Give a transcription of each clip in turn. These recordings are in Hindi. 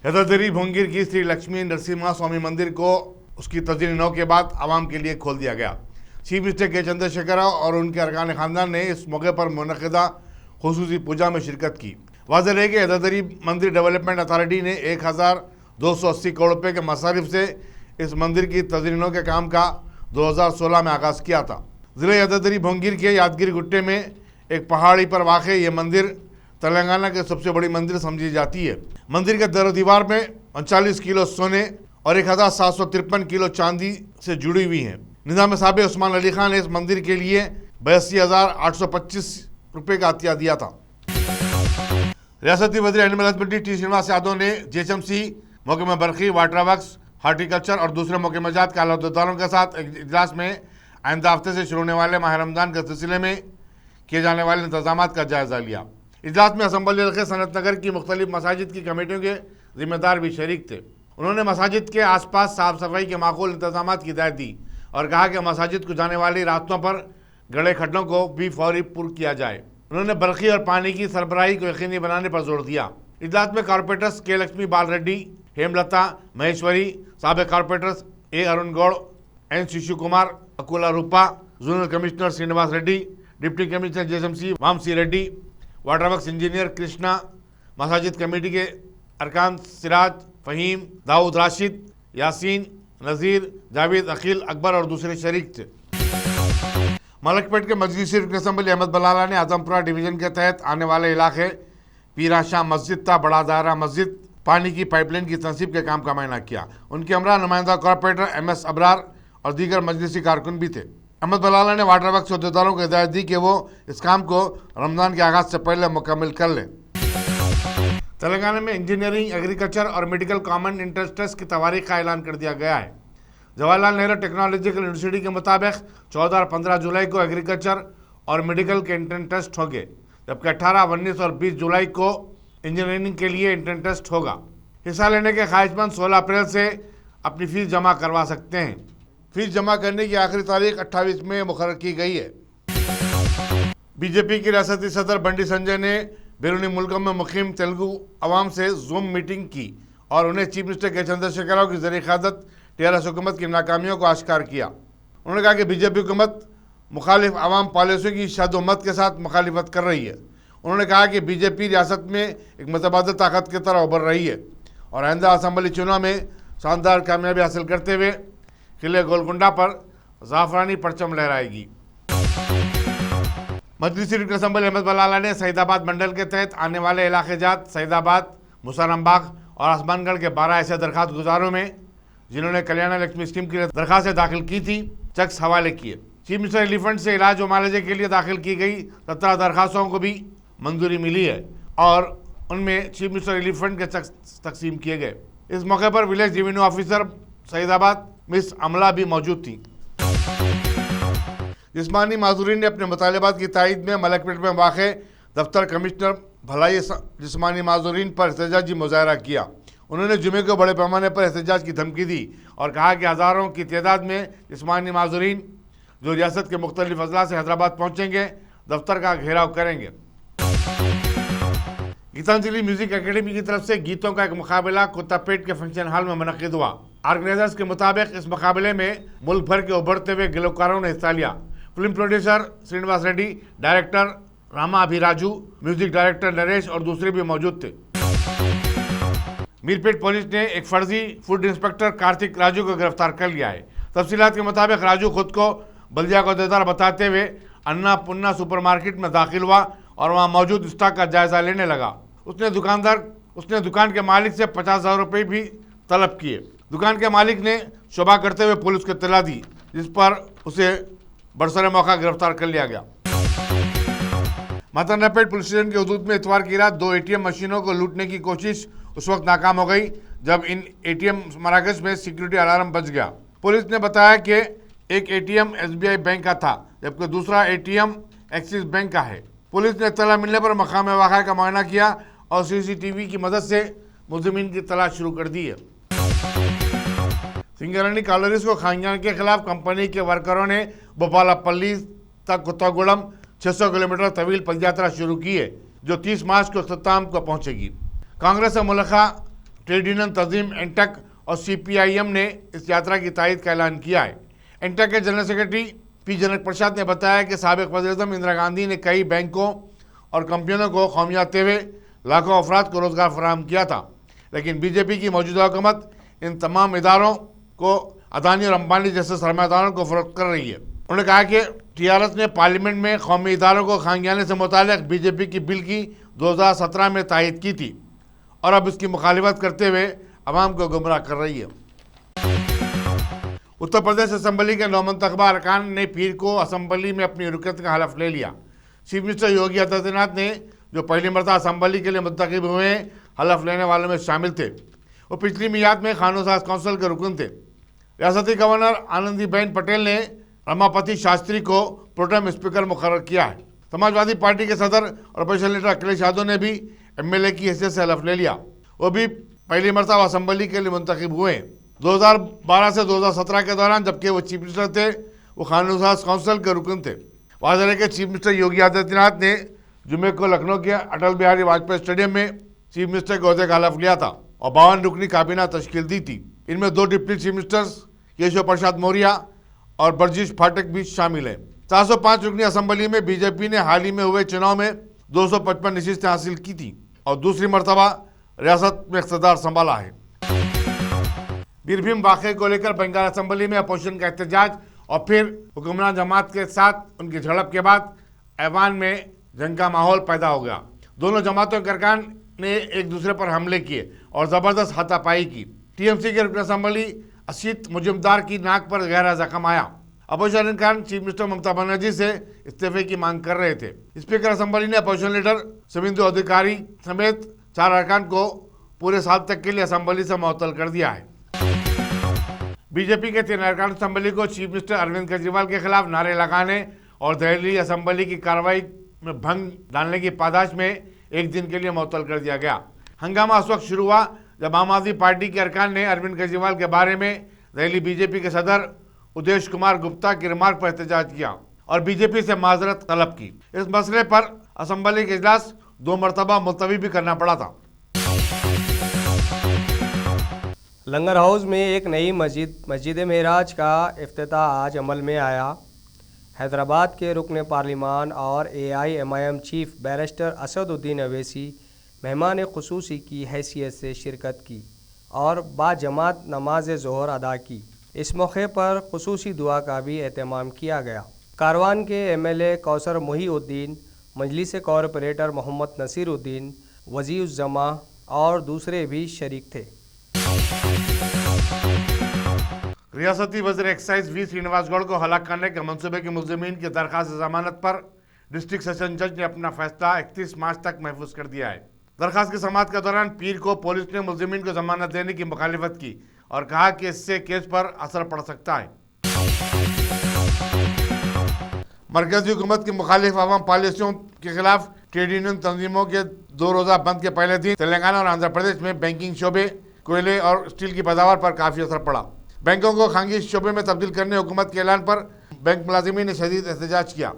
यदाद्री भोंगीर की श्री लक्ष्मी नरसिम्हा स्वामी मंदिर को उसकी तजदीद 9 के बाद आवाम के लिए खोल दिया गया। चीफ मिनिस्टर के चंद्रशेखर राव और उनके अरकान खानदान ने इस मौके पर मुनक़िदा खुसूसी पूजा में शिरकत की। वाज़ेह है कि यदाद्री मंदिर डेवलपमेंट अथॉरिटी ने 1280 करोड़ रुपये के मसारिफ से इस मंदिर की तजदीद के काम का 2016 में आगाज़ किया था। ज़िले यदाद्री भोंगीर के यादगिरी गुट्टे में एक पहाड़ी पर वाक़ ये मंदिर तेलंगाना के सबसे बड़ी मंदिर समझी जाती है। मंदिर के दर दीवार में 39 किलो सोने और 1753 किलो चांदी से जुड़ी हुई हैं। निज़ाम साहब उस्मान अली खान ने इस मंदिर के लिए 82,825 रुपये का अतिया दिया था। रियासती वज़ीर animal husbandry T Srinivas Yadav ने जीएचएमसी महकमा बरक़ी, वाटर वर्क्स, हार्टिकल्चर और दूसरे महकमात के आलादारों के साथ एक इजलास में आइंदा हफ्ते से शुरू होने वाले माह रमज़ान के सिलसिले में किए जाने वाले इंतजाम का जायज़ा लिया। इजलास में असम्बली हल्के सनत नगर की मुख्तलिफ मसाजिद की कमेटियों के जिम्मेदार भी शरीक थे। उन्होंने मसाजिद के आसपास साफ सफाई के माकूल इंतजाम की हिदायत दी और कहा कि मसाजिद को जाने वाली रास्तों पर गड़े खड्डों को भी फौरी पुर किया जाए। उन्होंने बरक़ी और पानी की सरबराही को यकीनी बनाने पर जोर दिया। इजलास में कॉरपोरेटर्स के लक्ष्मी बाल रेड्डी, हेमलता महेश्वरी, साबिक़ corporators A Arun Goud, N Shishu Kumar, Akula Rupa, zonal commissioner Srinivas Reddy, deputy commissioner GHMC Vamsi Reddy, water works engineer Krishna, मसाजिद कमेटी के अरकान सिराज, फ़हीम, दाऊद राशिद, यासीन, नज़ीर, जावेद, अकील, अकबर और दूसरे शरीक थे। मलकपेट के मजलिस शरीफ असम्बली अहमद बलाला ने आजमपुरा डिवीज़न के तहत आने वाले इलाके पीरा शाह मस्जिद ता बड़ा दायरा मस्जिद पानी की पाइपलाइन की तनसीब के काम का मायना किया। उनके हमरा नुमाइंदा कॉरपोरेटर MS अबरार और दीगर मजलिसी कारकुन भी थे। अहमद बलाला ने वाटर वर्क्स अहदेदारों को हिदायत दी कि वो इस काम को रमज़ान के आगाज़ से पहले मुकम्मल कर लें। तेलंगाना में इंजीनियरिंग, एग्रीकल्चर और मेडिकल कॉमन इंट्रेंस टेस्ट की तारीख का ऐलान कर दिया गया है। जवाहरलाल नेहरू टेक्नोलॉजिकल यूनिवर्सिटी के मुताबिक 14 और 15 जुलाई को एग्रीकल्चर और मेडिकल के इंट्रेंस टेस्ट होंगे, जबकि 18, 19 और 20 जुलाई को इंजीनियरिंग के लिए इंट्रेंस टेस्ट होगा। हिस्सा लेने के ख्वाहिशमंद 16 अप्रैल से अपनी फ़ीस जमा करवा सकते हैं। फीस जमा करने की आखिरी तारीख 28 मई मुकर्रर की गई है। बीजेपी की रियासती सदर बंडी संजय ने बैरूनी मुल्कों में मुकीम तेलुगु अवाम से जूम मीटिंग की और उन्हें चीफ मिनिस्टर के चंद्रशेखर राव की ज़रिए क़यादत TRS हुकूमत की नाकामियों को आश्कार किया। उन्होंने कहा कि बीजेपी हुकूमत मुखालिफ अवाम पॉलिसियों की शादोमत के साथ मुखालिफत कर रही है। उन्होंने कहा कि बीजेपी रियासत में एक मुतबादिल ताकत की तरह उभर रही है और आइंदा असम्बली चुनाव में शानदार कामयाबी हासिल करते हुए किले गोलकुंडा पर ज़ाफ़रानी परचम लहराएगी। मजलिस शरीफ असम्बली अहमद बलाला ने सईदाबाद मंडल के तहत आने वाले इलाके जात सईदाबाद, मुसलमबाग और आसमानगढ़ के 12 ऐसे दरखास्त गुजारों में जिन्होंने कल्याण लक्ष्मी स्कीम के लिए दरखास्तें दाखिल की थी, चेक्स हवाले किए। चीफ मिनिस्टर रिलीफ फंड से इलाज व मालजे के लिए दाखिल की गई 17 दरखास्तों को भी मंजूरी मिली है और उनमें चीफ मिनिस्टर रिलीफ फंड के चेक्स तकसीम किए गए। इस मौके पर village revenue officer Saidabad miss अमला भी मौजूद थी। जिस्मानी माजूरीन ने अपने मुतालबात की तायद में मलकपेट में वाक़े दफ्तर कमिश्नर भलाई जिस्मानी माजूरीन पर एहतजाजी मुजाहरा किया। उन्होंने जुमे को बड़े पैमाने पर एहतजाज की धमकी दी और कहा कि हज़ारों की तादाद में जिस्मानी माजूरीन जो रियासत के मुख्तलिफ अजला से हैदराबाद पहुँचेंगे, दफ्तर का घेराव करेंगे। गीतांजलि म्यूजिक एकेडमी की तरफ से गीतों का एक मुकाबला कुत्तापेट के फंक्शन हॉल में मुनक़िद हुआ। ऑर्गेनाइजर्स के मुताबिक इस मुकाबले में मुल्क भर के उभरते हुए गीतकारों ने हिस्सा लिया। Film producer Srinivas Reddy, director Rama Abhiraju, music director Naresh और दूसरे भी मौजूद थे। मीरपेट पुलिस ने एक फर्जी फूड इंस्पेक्टर कार्तिक राजू को गिरफ्तार कर लिया है। तफसीलात के मुताबिक राजू खुद को बल्दिया का अहदेदार बताते हुए अन्ना पुन्ना सुपरमार्केट में दाखिल हुआ और वहां मौजूद स्टॉक का जायजा लेने लगा। उसने दुकान के मालिक से 50,000 रुपये भी तलब किए। दुकान के मालिक ने शुबा करते हुए पुलिस को इत्तला दी, जिस पर उसे बरसरे मौका गिरफ्तार कर लिया गया। मातानापेट पुलिस स्टेशन के हदूद में इतवार की रात 2 ATM मशीनों को लूटने की कोशिश उस वक्त नाकाम हो गई जब इन ATM मराकज़ में सिक्योरिटी अलार्म बज गया। पुलिस ने बताया कि एक ATM SBI बैंक का था जबकि दूसरा ATM एक्सिस बैंक का है। पुलिस ने इत्तला मिलने पर मकाम वाक़या का मुआयना किया और CCTV की मदद से मुलज़िमीन की तलाश शुरू कर दी है। सिंगरनी कॉलोनीज को खानजान के खिलाफ कंपनी के वर्करों ने भोपालापल्ली तक कुत्तागुड़म 600 किलोमीटर तवील पदयात्रा शुरू की है जो 30 मार्च को अख्ताम को पहुंचेगी। कांग्रेस से मुल्का ट्रेड यूनियन तंजीम एंटक और CPIM ने इस यात्रा की तायद का ऐलान किया है। एंटक के जनरल सेक्रेटरी पी जनक प्रसाद ने बताया कि साबिक वज़ीर-ए-आज़म इंदिरा गांधी ने कई बैंकों और कंपनियों को खौमियाते हुए लाखों अफराद को रोजगार फराहम किया था, लेकिन बीजेपी की मौजूदा हुकूमत इन तमाम इदारों को अदानी और अंबानी जैसे सरमायादारों को फरोख्त कर रही है। उन्होंने कहा कि TRS ने पार्लियामेंट में कौमी इदारों को खांगियाने से मुताल्लिक़ बीजेपी की बिल की 2017 में तायद की थी और अब इसकी मुखालिफत करते हुए अवाम को गुमराह कर रही है। उत्तर प्रदेश असम्बली के नौमंतखबा अरकान ने पीर को असम्बली में अपनी रुकत का हलफ ले लिया। चीफ मिनिस्टर योगी आदित्यनाथ ने जो पहली मरतबा असम्बली के लिए मुंतखब हुए हैं, हलफ लेने वालों में शामिल थे। वो पिछली मियाद में कानून साज कौंसिल के रुकन थे। रियासती गवर्नर आनंदीबेन पटेल ने रमापति शास्त्री को प्रोटेम स्पीकर मुकर्रर किया है। समाजवादी पार्टी के सदर और अपोजिशन लीडर अखिलेश यादव ने भी MLA की हैसियत से हलफ ले लिया। वो भी पहली मरतबा असम्बली के लिए मुंतखब हुए हैं। 2012 से 2017 के दौरान जबकि वो चीफ मिनिस्टर थे, वो कानून साज कौंसिल के रुकन थे। वाज़ेह है कि चीफ मिनिस्टर योगी आदित्यनाथ ने जुमे को लखनऊ के अटल बिहारी वाजपेयी स्टेडियम में चीफ मिनिस्टर के ओहदे का हलफ लिया था और 52 रुकनी काबीना तश्कील दी थी। इनमें 2 deputy chief ministers Keshav Prasad Maurya और बरजीश पाठक भी शामिल हैं। 405 रुकनी असम्बली में बीजेपी ने हाल ही में हुए चुनाव में 255 नशीस्तें हासिल की थी और दूसरी मरतबा रियासत में इख्तिदार संभाला है। बीरभूम वाक़े को लेकर बंगाल असम्बली में अपोजिशन का एहतजाज और फिर हुक्मरान जमात के साथ उनकी झड़प के बाद ऐवान में जंग का माहौल पैदा हो गया। दोनों जमातों के अरकान ने एक दूसरे पर हमले किए और ज़बरदस्त हाथापाई की। TMC के रुकन असम्बली अशीत मुजुमदार की नाक पर गहरा जख्म आया। अपोजिशन अरकान चीफ मिनिस्टर ममता बनर्जी से इस्तीफे की मांग कर रहे थे। स्पीकर असम्बली ने अपोजिशन लीडर शुभेंदु अधिकारी समेत 4 अरकान को पूरे साल तक के लिए असम्बली से मुअत्तल कर दिया है। बीजेपी के 3 अरकान असम्बली को चीफ मिनिस्टर अरविंद केजरीवाल के खिलाफ नारे लगाने और दिल्ली असम्बली की कार्रवाई में भंग डालने की पादाश में एक दिन के लिए मुअत्तल कर दिया गया। हंगामा उस वक्त शुरू हुआ जब आम आदमी पार्टी के अरकान ने अरविंद केजरीवाल के बारे में दिल्ली बीजेपी के सदर उदेश कुमार गुप्ता की रिमार्क पर एहतजाज किया और बीजेपी से माजरत तलब की। इस मसले पर असम्बली के इजलास 2 मरतबा मुलतवी भी करना पड़ा था। लंगर हाउस में एक नई मस्जिद मेराज का इफ्तिताह आज अमल में आया। हैदराबाद के रुकन पार्लिमान और AIMIM chief barrister Asaduddin Owaisi मेहमान ख़ुसूसी की हैसियत से शिरकत की और बाजमात नमाज ज़ोहर अदा की। इस मौके पर ख़ुसूसी दुआ का भी एहतमाम किया गया। कारवान के MLA कौसर मुहीउद्दीन, मजलिस कॉरपोरेटर मोहम्मद नसीरुद्दीन, वज़ीर-उज़्ज़मा और दूसरे भी शरीक थे। रियासती वज़ीर एक्साइज V श्रीनिवास गौड़ को हलाक करने के मंसूबे के मुलज़िमीन की दरख्वास्त जमानत पर डिस्ट्रिक्ट सेशन जज ने अपना फैसला 31 मार्च तक महफूज कर दिया है। दरख्वास्त की समाअत के दौरान पीर को पुलिस ने मुलज़िमीन को जमानत देने की मुखालिफत की और कहा कि इससे केस पर असर पड़ सकता है। मरकजी हुकूमत की मुखालिफ अवाम पॉलिसियों के खिलाफ ट्रेड यूनियन तंजीमों के 2 रोज़ा बंद के पहले दिन तेलंगाना और आंध्र प्रदेश में बैंकिंग शोबे, कोयले और स्टील की पैदावार पर काफ़ी असर पड़ा। बैंकों को खांगी शोबे में तब्दील करने हुकूमत के ऐलान पर बैंक मुलाजिमीन ने शदीद एहतजाज किया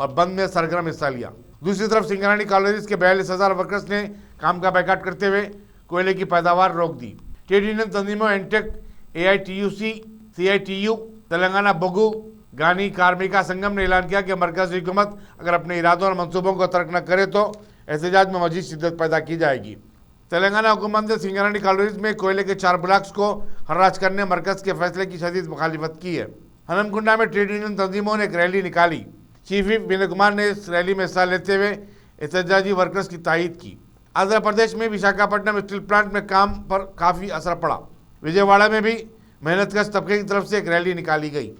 और बंद में सरगर्म हिस्सा लिया। दूसरी तरफ सिंगरानी कॉलेज के 42,000 वर्कर्स ने काम का बैकआउट करते हुए कोयले की पैदावार रोक दी। ट्रेड यूनियन तंजीमों INTUC, AITUC, CITU, Telangana Boggu, Gani Karmika संगम ने ऐलान किया कि मरकजी हुकूमत अगर अपने इरादों और मनसूबों को तर्क न करे तो एहतजाज में मजीद शिद्दत पैदा की जाएगी। तेलंगाना हुकूमत ने सिंगरानी कॉलोनीज में कोयले के 4 ब्लॉक्स को हर्राज करने मरकज के फैसले की शदीद मुखालिफत की है। हनमकुंडा में ट्रेड यूनियन तंजीमों ने एक रैली निकाली। चीफ व्हिप विनय कुमार ने इस रैली में हिस्सा लेते हुए एहतजाजी वर्कर्स की तायीद की। आंध्र प्रदेश में विशाखापट्टनम स्टील प्लांट में काम पर काफ़ी असर पड़ा। विजयवाड़ा में भी मेहनतकश तबके की तरफ से एक रैली निकाली गई।